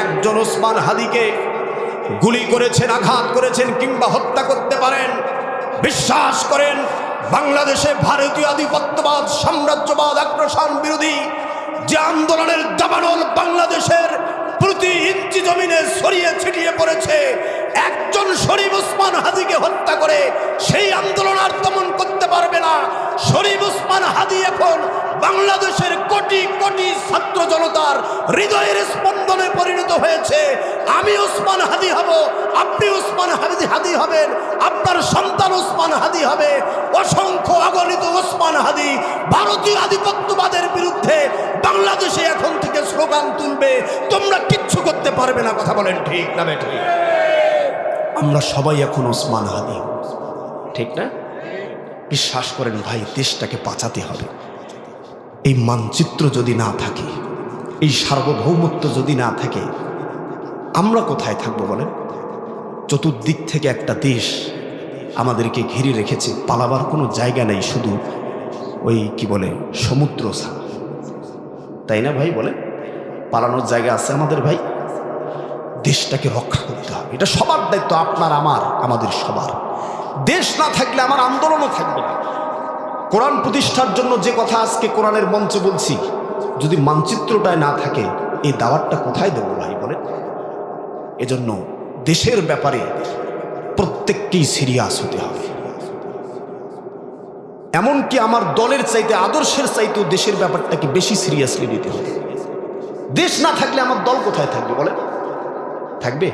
একজন ওসমান হাদিকে গুলি করেছেন, আঘাত করেছেন কিংবা হত্যা করতে পারেন। বিশ্বাস করেন বাংলাদেশে ভারতীয় আধিপত্যবাদ, সাম্রাজ্যবাদ, আগ্রাসন বিরোধী যে আন্দোলনের দাবানল বাংলাদেশের প্রতি ইঞ্চি জমিনে ছড়িয়ে ছিটিয়ে পড়েছে, একজন শরীফ ওসমান হাদিকে হত্যা করে সেই আন্দোলন আর দমন করতে পারবে না। শরীফ ওসমান হাদি এখন বাংলাদেশের কোটি কোটি ছাত্র জনতার হৃদয়ের স্পন্দনে পরিণত হয়েছে। আমি ওসমান হাদি হব, আপনি ওসমান হাদি হবেন, আপনার সন্তান ওসমান হাদি হবে। অসংখ্য অগণিত ওসমান হাদি ভারতীয় আধিপত্যবাদের বিরুদ্ধে বাংলাদেশে এখন থেকে স্লোগান তুলবে, তোমরা কিচ্ছু করতে পারবে না। কথা বলেন ঠিক না ঠিক? আমরা সবাই এখন ওসমান হাদি, ঠিক না? বিশ্বাস করেন ভাই, দেশটাকে বাঁচাতে হবে। এই মানচিত্র যদি না থাকে, এই সার্বভৌমত্ব যদি না থাকে, আমরা কোথায় থাকবো বলেন? চতুর্দিক থেকে একটা দেশ আমাদেরকে ঘিরে রেখেছে, পালাবার কোনো জায়গা নেই, শুধু ওই কি বলে সমুদ্র ছাড়া, তাই না ভাই? বলে পালানোর জায়গা আছে আমাদের ভাই? দেশটাকে রক্ষা করতে হবে, এটা সবার দায়িত্ব, আপনার আমার, আমাদের সবার। দেশ না থাকলে আমার আন্দোলনও থাকবে না। কোরআন প্রতিষ্ঠার জন্য যে কথা আজকে কোরআনের মঞ্চে বলছি, যদি মানচিত্রটায় না থাকে এই দাওয়াতটা কোথায় দেবো ভাই বলেন? এজন্য দেশের ব্যাপারে প্রত্যেককেই সিরিয়াস হতে হবে। এমনকি আমার দলের চাইতে, আদর্শের চাইতেও দেশের ব্যাপারটাকে বেশি সিরিয়াসলি নিতে হবে। দেশ না থাকলে আমার দল কোথায় থাকবে বলেন? থাকবে?